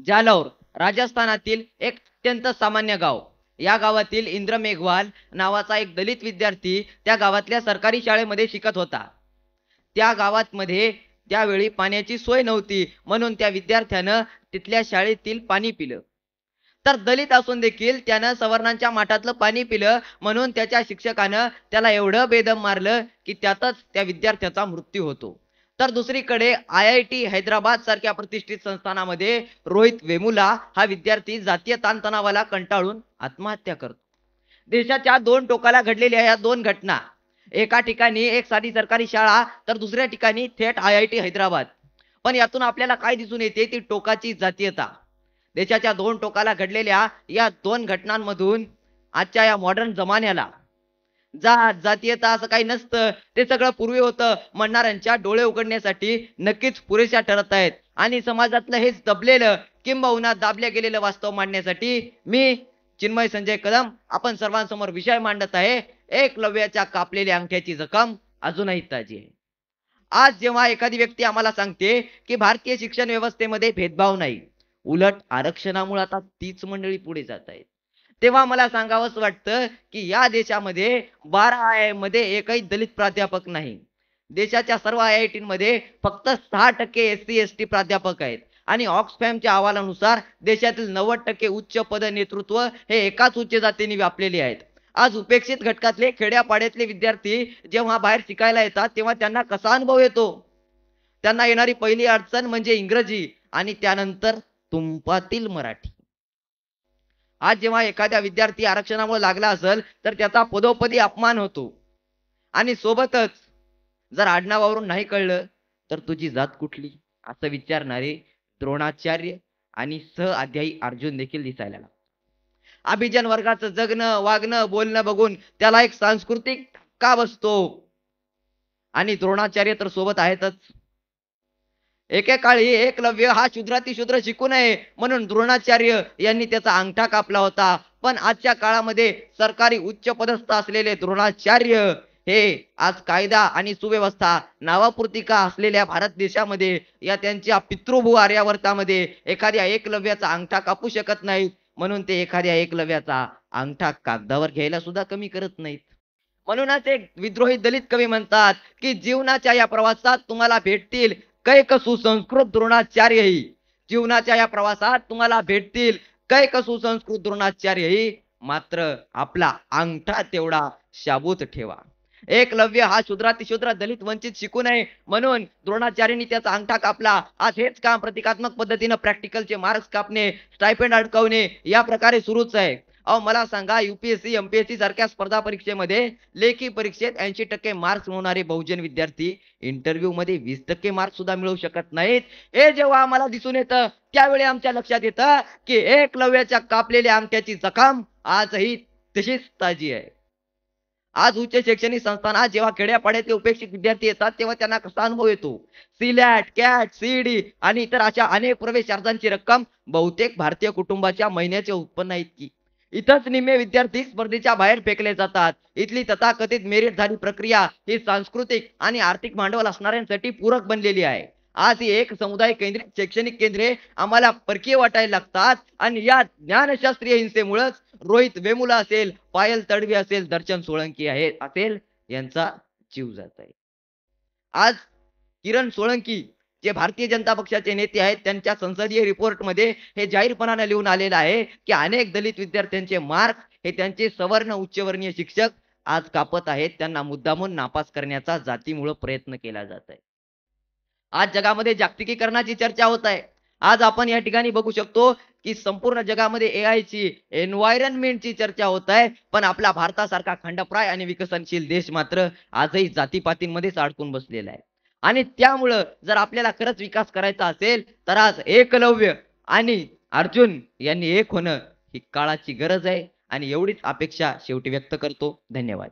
जालौर राजस्थानातील एक अत्यंत सामान्य गाव. या गावातील इंद्र मेघवाल नावाचा एक दलित विद्यार्थी त्या गावातल्या सरकारी शाळेमध्ये शिकत होता. त्या गावात मध्ये त्यावेळी पाण्याची सोय नव्हती, म्हणून त्या विद्यार्थ्यानं तिथल्या शाळेतील पाणी पिलं. तर दलित असून देखील त्यानं सवर्णांच्या माठातलं पाणी पिलं, म्हणून त्याच्या शिक्षकानं त्याला एवढं बेदम मारलं की त्यातच त्या विद्यार्थ्याचा मृत्यू होतो. तर दुसरीकडे IIT हैदराबाद सारख्या प्रतिष्ठित संस्थानामध्ये रोहित वेमुला हा विद्यार्थी जातीय ताणतणावाला कंटाळून आत्महत्या करतो. देशाच्या दोन टोकाला घडलेल्या या दोन घटना, एका ठिकाणी एक साधी सरकारी शाळा, तर दुसऱ्या ठिकाणी थेट IIT हैदराबाद. पण यातून आपल्याला काय दिसून येते ती टोकाची जातीयता. देशाच्या दोन टोकाला घडलेल्या या दोन घटनांमधून आजच्या या मॉडर्न जमान्याला जात जातीयता असं काही नसतं, ते सगळं पूर्वी होतं म्हणणाऱ्यांच्या डोळे उघडण्यासाठी नक्कीच पुरेशा ठरत आहेत. आणि समाजातलं हेच दबलेलं किंबहुना दाबल्या गेलेलं वास्तव मांडण्यासाठी मी चिन्मय संजय कदम आपण सर्वांसमोर विषय मांडत आहे. एकलव्याच्या कापलेल्या अंगठ्याची जखम अजूनही ताजी आहे. आज जेव्हा एखादी व्यक्ती आम्हाला सांगते की भारतीय शिक्षण व्यवस्थेमध्ये भेदभाव नाही, उलट आरक्षणामुळे आता तीच मंडळी पुढे जात आहेत, तेव्हा मला सांगावंच वाटतं की या देशामध्ये 12 IIM मध्ये एकही दलित प्राध्यापक नाही. देशाच्या सर्व IIT मध्ये फक्त 6% SC ST प्राध्यापक आहेत. आणि ऑक्सफॅमच्या अहवालानुसार देशातील 90% उच्च पद नेतृत्व हे एकाच उच्च जातीने व्यापलेले आहेत. आज उपेक्षित घटकातले खेड्यापाड्यातले विद्यार्थी जेव्हा बाहेर शिकायला येतात तेव्हा त्यांना कसा अनुभव येतो? त्यांना येणारी पहिली अडचण म्हणजे इंग्रजी आणि त्यानंतर तुंपातील मराठी. आज जेव्हा एखाद्या विद्यार्थी आरक्षणामुळे लागला असेल तर त्याचा पदोपदी अपमान होतो. आणि सोबतच जर आडनावावरून नाही कळलं तर तुझी जात कुठली असं विचारणारे द्रोणाचार्य आणि सहअध्यायी अर्जुन देखील दिसायला लागतात. अभिजन वर्गाचं जगणं वागणं बोलणं बघून त्याला एक सांस्कृतिक धक्का बसतो. आणि द्रोणाचार्य तर सोबत आहेतच. एकेकाळी एकलव्य हा शूद्रातिशूद्र शिकू नये म्हणून द्रोणाचार्य यांनी त्याचा अंगठा कापला होता. पण आजच्या काळामध्ये सरकारी उच्च पदस्थ असलेले द्रोणाचार्य हे आज कायदा आणि सुव्यवस्था नावापुरती का असलेल्या भारत देशामध्ये या त्यांच्या पितृभू आर्यावर्तामध्ये एखाद्या एकलव्याचा अंगठा कापू शकत नाहीत, म्हणून ते एखाद्या एकलव्याचा अंगठा कागदावर घ्यायला सुद्धा कमी करत नाहीत. म्हणूनच एक विद्रोही दलित कवी म्हणतात की जीवनाच्या या प्रवासात तुम्हाला भेटतील कैक सुसंस्कृत द्रोणाचार्यही. जीवनाच्या या प्रवासात तुम्हाला भेटतील कैक सुसंस्कृत द्रोणाचार्यही, मात्र आपला अंगठा तेवढा शाबूत ठेवा. एकलव्य हा शूद्रातिशूद्र दलित वंचित शिकू नये म्हणून द्रोणाचार्यांनी त्याचा अंगठा कापला. आज हेच काम प्रतिकात्मक पद्धतीने प्रॅक्टिकलचे मार्क्स कापणे, स्टायपेंड अडकवणे या प्रकारे सुरूच आहे. अहो मला सांगा, UPSC MPSC सारख्या स्पर्धा परीक्षेमध्ये लेखी परीक्षेत 80% मार्क्स मिळवणारे बहुजन विद्यार्थी इंटरव्ह्यू मध्ये 20% मार्क्स सुद्धा मिळवू शकत नाहीत. हे जेव्हा आम्हाला दिसून येतं त्यावेळी आमच्या लक्षात येतं की एकलव्याच्या कापलेल्या अंगठ्याची जखम आजही तशीच ताजी आहे. आज उच्च शैक्षणिक संस्थानात जेव्हा खेड्यापाड्यातले उपेक्षित विद्यार्थी येतात तेव्हा त्यांना कसा अनुभव येतो? सिलॅट, कॅट, CED आणि इतर अशा अनेक प्रवेश अर्जांची रक्कम बहुतेक भारतीय कुटुंबाच्या महिन्याचे उत्पन्न इतकी. इथंच निम्मे विद्यार्थी स्पर्धेच्या बाहेर फेकले जातात. इथली तथाकथित मेरिट झाली प्रक्रिया ही सांस्कृतिक आणि आर्थिक भांडवल असणाऱ्यांसाठी पूरक बनलेली आहे. आज ही एक समुदाय केंद्रित शैक्षणिक केंद्रे आम्हाला परकीय वाटायला लागतात आणि या ज्ञानशास्त्रीय हिंसेमुळेच रोहित वेमुला असेल, पायल तडवी असेल, दर्शन सोळंकी आहे असेल यांचा जीव जात आहे. आज किरण सोळंकी जे भारतीय जनता पक्षाचे नेते आहेत त्यांच्या संसदीय रिपोर्टमध्ये हे जाहीरपणाने लिहून आलेलं आहे की अनेक दलित विद्यार्थ्यांचे मार्क हे त्यांचे सवर्ण उच्चवर्णीय शिक्षक आज कापत आहेत. त्यांना मुद्दामून नापास करण्याचा जातीमुळे प्रयत्न केला जात आहे. आज जगामध्ये जागतिकीकरणाची चर्चा होत आहे. आज आपण या ठिकाणी बघू शकतो की संपूर्ण जगामध्ये AI ची एन्व्हायरमेंटची चर्चा होत आहे. पण आपला भारतासारखा खंडप्राय आणि विकसनशील देश मात्र आजही जातीपातींमध्येच अडकून बसलेला आहे. आणि त्यामुळं जर आपल्याला खरंच विकास करायचा असेल तर आज एकलव्य आणि अर्जुन यांनी एक होणं ही काळाची गरज आहे. आणि एवढीच अपेक्षा शेवटी व्यक्त करतो. धन्यवाद.